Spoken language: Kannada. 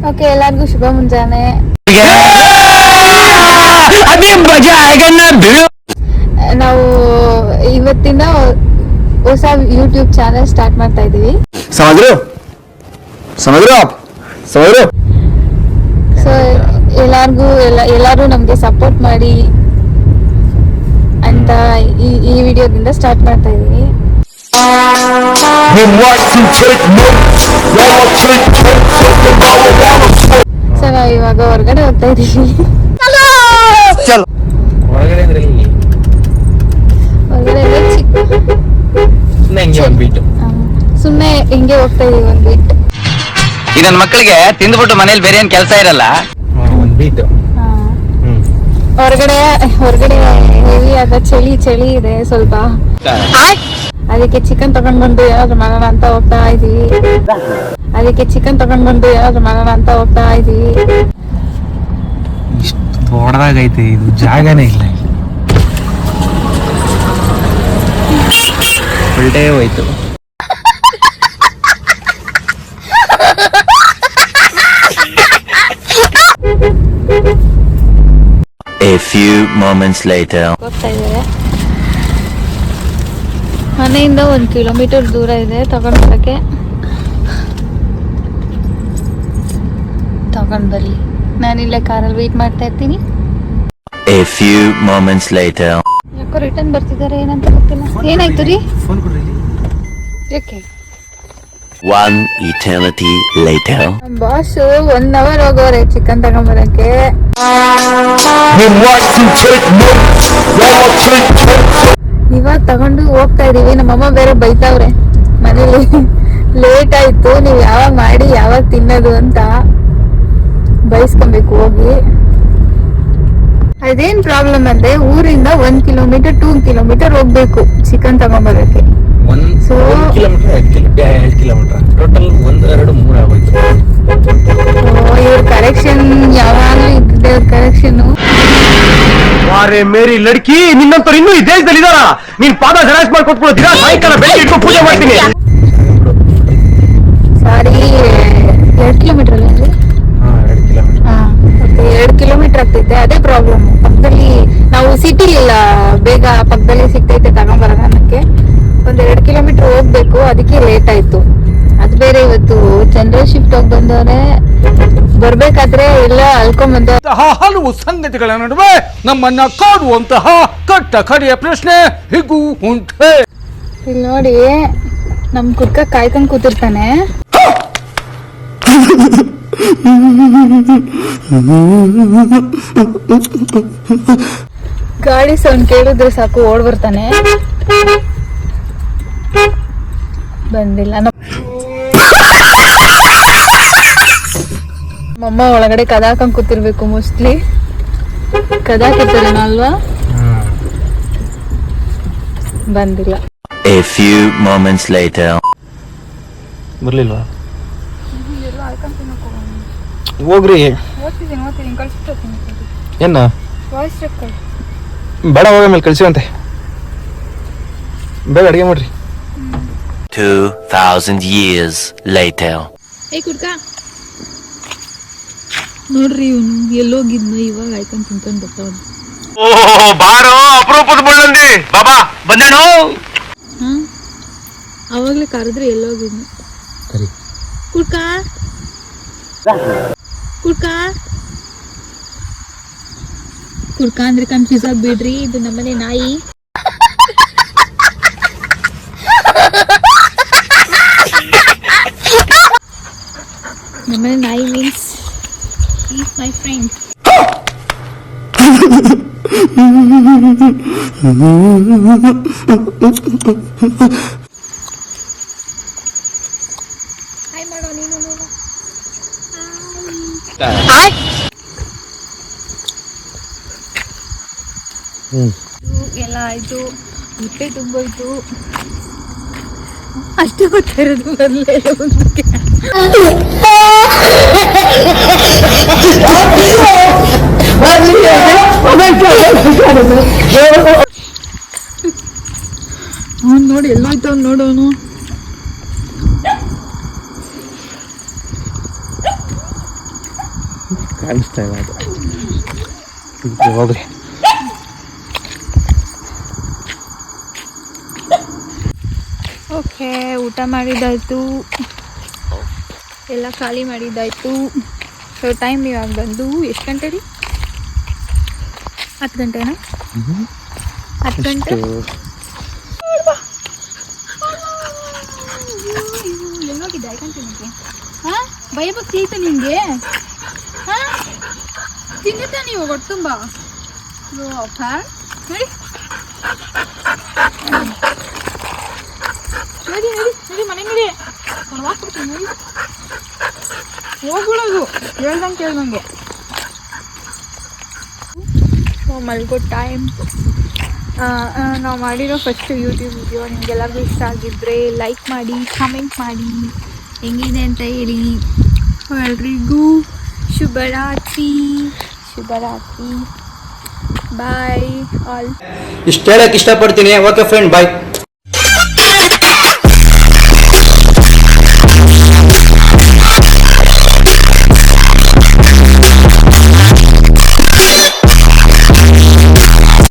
ಓಕೆ, ಎಲ್ಲರಿಗೂ ಶುಭ ಮುಂಜಾನೆ. ನಾವು ಇವತ್ತಿಂದ ಹೊಸ ಯೂಟ್ಯೂಬ್ ಚಾನೆಲ್ ಸ್ಟಾರ್ಟ್ ಮಾಡ್ತಾ ಇದೀವಿ. ಸೊ ಎಲ್ಲರೂ ನಮ್ಗೆ ಸಪೋರ್ಟ್ ಮಾಡಿ ಅಂತ ಈ ವಿಡಿಯೋದಿಂದ ಸ್ಟಾರ್ಟ್ ಮಾಡ್ತಾ ಇದೀವಿ. ಸೊ ನಾವು ಇವಾಗ ಹೊರಗಡೆ ಹೋಗ್ತಾ ಇದೀವಿ. ಸುಮ್ನೆ ಹಿಂಗೆ ಹೋಗ್ತಾ ಇದೀವಿ. ಒಂದ್ ಬೀಟ್ ಈ ನನ್ನ ಮಕ್ಕಳಿಗೆ ತಿಂದ್ಬಿಟ್ಟು ಮನೇಲಿ ಬೇರೆ ಏನ್ ಕೆಲಸ ಇರಲ್ಲ. ಒಂದ್ ಬೀಟ್ ಹೊರಗಡೆ ಹೆವಿ ಆದ ಚಳಿ ಇದೆ ಸ್ವಲ್ಪ. ಅದಕ್ಕೆ ಚಿಕನ್ ತಗೊಂಡ್ ಬಂದು ಏನಾದ್ರು ಮಾಡೋಣ ಅಂತ ಹೋಗ್ತಾ ಇದೀವಿ. ಇಷ್ಟು ದೊಡ್ಡದಾಗೈತೆ ಇದು, ಜಾಗನೇ ಇಲ್ಲ. ಒಳ್ಳೆ ಹೋಯ್ತು. A few moments later. ಹೋಗ್ತಾ ಇದ್ದಾರೆ. ಮನೆಯಿಂದ 1 ಕಿಲೋಮೀಟರ್ ದೂರ ಇದೆ ತಗೊಂಡ್ ಬರಕ್ಕೆ. ತಗೊಂಡ್ ಬರ್ಲಿ, ನಾನಿಲ್ಲೇ ಕಾರಲ್ಲಿ ವೇಟ್ ಮಾಡ್ತಾ ಇರ್ತೀನಿ. A few moments later. ಯಾಕೋ ರಿಟರ್ನ್ ಬರ್ತಿದ್ದಾರೆ, ಏನಂತ ಗೊತ್ತಿಲ್ಲ. ಏನಾಯ್ತು ರೀ? ಯಾಕೆ? One eternity later. Boss 1 hour ಹೋಗೋರೆ ಚಿಕನ್ ತಗೊಂಬರಕ್ಕೆ. ಇವಾಗ ತಗೊಂಡು ಹೋಗ್ತಾ ಇದೀವಿ. ನಮ್ಮಮ್ಮ ಬೇರೆ ಬೈತಾವ್ರೆ ಮನೇಲಿ, ಲೇಟ್ ಆಯ್ತು, ನೀವ್ ಯಾವಾಗ ಮಾಡಿ ಯಾವಾಗ ತಿನ್ನೋದು ಅಂತ ಬೈಸ್ಕೊಬೇಕು ಹೋಗಿ. ಅದೇನ್ ಪ್ರಾಬ್ಲಮ್ ಅಂದ್ರೆ ಊರಿಂದ 1 ಕಿಲೋಮೀಟರ್ 2 ಕಿಲೋಮೀಟರ್ ಹೋಗ್ಬೇಕು ಚಿಕನ್ ತಗೊಂಬರಕ್ಕೆ. ಸೊ 2 ಕಿಲೋಮೀಟರ್ ಟೋಟಲ್ 1, 2, 3 ಆಗೋಯ್ತು. ಇವ್ರ ಕರೆಕ್ಷನ್ ಯಾವಾಗ್ಲೂ ಇದ್ದಿದೆ. ಕರೆಕ್ಷನ್ ಮೇರಿ ಲಡ್ಕಿ, ನಿನ್ನಂತವ್ರು ಇನ್ನೂ ಈ ದೇಶದಲ್ಲಿ ಇದಾರ? ನೀನ್ ಪಾದ ಜರಾಸ್ ಮಾಡಿ ಕೊಟ್ಬಿಡ್ತೀರಾ? ಸಾಯಂಕಾಲ ಬೆಳಿಗ್ಗೆ ಇಟ್ಕೊಂಡು ಪೂಜೆ ಮಾಡ್ತೀನಿ. ಸಾರಿ, 2 ಕಿಲೋಮೀಟರ್ ಅಲ್ಲ? 2 ಕಿಲೋಮೀಟರ್ ಆಗ್ತೈತೆ. ಅದೇ ಪ್ರಾಬ್ಲಮ್. ಪಕ್ಕದಲ್ಲಿ ನಾವು ಸಿಟಿ ಇಲ್ಲ, ಬೇಗ ಪಕ್ಕದಲ್ಲಿ ಸಿಗ್ತೈತೆ ತಗೊಂಬರೋಣ ಅನ್ನಕ್ಕೆ. 1-2 ಕಿಲೋಮೀಟರ್ ಹೋಗ್ಬೇಕು, ಅದಕ್ಕೆ ಲೇಟ್ ಆಯ್ತು. ಅದು ಬೇರೆ ಇವತ್ತು ಜನರಲ್ ಶಿಫ್ಟ್ ಹೋಗಿ ಬಂದವ್ರೆ. ಬರ್ಬೇಕಾದ್ರೆ ಎಲ್ಲ ಅಲ್ಕೊಂಡ್ ಬಂದ. ಹಲವು ಸಂಗತಿಗಳ ನಡುವೆ ನಮ್ಮನ್ನ ಕಾಡುವಂತಹ ಕಟ್ಟ ಕಡೆಯ ಪ್ರಶ್ನೆ ಹೀಗೂ ಉಂಟೆ. ಇಲ್ಲಿ ನೋಡಿ, ನಮ್ ಕುಡ್ಕ ಕಾಯ್ಕೊಂಡ್ ಕೂತಿರ್ತಾನೆ. ಗಾಡಿ ಸೌಂಡ್ ಕೇಳಿದ್ರೆ ಸಾಕು ಓಡ್ ಬರ್ತಾನೆ. ಬಂದಿಲ್ಲ. ನಮ್ಮಮ್ಮ ಒಳಗಡೆ ಕದಾಕಂಗ್ ಕೂತಿರ್ಬೇಕು ಮೋಸ್ಟ್ಲಿ. ಕದಾಕಿರ್ತಾರೇನ ಅಲ್ವಾ? ಬಂದಿಲ್ಲ. A few moments later. ಬರ್ಲಿಲ್ವಾ? ಹೋಗ್ರಿ. ಏನ ಬೇಡ, ಹೋಗ ಮೇಲೆ ಕಳ್ಸಿವಂತೆ. ಬೇಗ ಅಡಿಗೆ ಮಾಡ್ರಿ. 2000 years later. ನೋಡ್ರಿ, ಇವನು ಎಲ್ಲೋಗಿದ್ನ, ಇವಾಗ ಆಯ್ಕೊಂಡ್ ತಿನ್ಕೊಂಡ್ ಬರ್ತಾವ. ಬಾರೋ ಅಪರೂಪದ ಬಳ್ಳಂದಿ ಬಾಬಾ ಬಂದೇನು. ಅವಾಗ್ಲೇ ಕರೆದ್ರೆ ಎಲ್ಲೋಗಿದ್ನ. ಕುಡ್ಕ ಅಂದ್ರೆ ಕನ್ಫ್ಯೂಸ್ ಆಗ್ಬಿಡ್ರಿ, ಇದು ನಮ್ಮನೆ ನಾಯಿ. ನಮ್ಮನೆ ನಾಯಿ means is my friend. Hi ಮಾಡೋ ನೀನು. ಎಲ್ಲ ಆಯ್ತು, ಹೊಟ್ಟೆ ತುಂಬೋಯ್ತು. ಅಷ್ಟು ಗೊತ್ತಿರೋದು ಮೊದಲೇ ಒಂದಕ್ಕೆ. ಅವ್ನು ನೋಡಿ ಎಲ್ಲೋಯ್ತು, ಅವ್ನು ನೋಡೋನು. ಕಾಣಿಸ್ತಾ ಇಲ್ಲ ಅದು. ಹೋಗ್ರಿ. ಓಕೆ, ಊಟ ಮಾಡಿದ್ದಾಯ್ತು, ಎಲ್ಲ ಖಾಲಿ ಮಾಡಿದ್ದಾಯ್ತು. ಸೊ ಟೈಮ್ ಇವಾಗ ಬಂದು ಎಷ್ಟು ಗಂಟೆ ರೀ? 10 ಗಂಟೆನಾ? 10 ಗಂಟೆ. ಎಲ್ಲೋಗಿದ್ದೆ ಯಾಕಂತ ಹಾಂ ಭಯಭಕ್ತಿ ಐತೆ ನಿಮಗೆ? ಹಾಂ ತಿನ್ನುತ್ತಾ ನೀವು ಹೊಟ್ಟೆ ತುಂಬ? ಹಾಂ ನೋಡಿ ನಡಿ ನಡಿ ನಡಿ ಮನೆ ನಡಿ, ಹಾಕ್ಬಿಡ್ತೀನಿ ನೋಡಿ, ಹೋಗ್ಬಿಡೋದು ಹೇಳ್ದಂಗೆ ಕೇಳ್ದಂಗೆ. ಮಲ್ಗೋ ಟೈಮ್. ನಾವು ಮಾಡಿರೋ ಫಸ್ಟ್ ಯೂಟ್ಯೂಬ್ ವಿಡಿಯೋ ನಿಮಗೆಲ್ಲರಿಗೂ ಇಷ್ಟ ಆಗಿದ್ದರೆ ಲೈಕ್ ಮಾಡಿ, ಕಾಮೆಂಟ್ ಮಾಡಿ, ಹೆಂಗಿದೆ ಅಂತ ಹೇಳಿ. ಎಲ್ರಿಗೂ ಶುಭರಾತ್ರಿ. ಶುಭರಾತ್ರಿ. Bye all. ಇಷ್ಟು ಹೇಳಕ್ ಇಷ್ಟಪಡ್ತೀನಿ. ಓಕೆ ಫ್ರೆಂಡ್, ಬಾಯ್.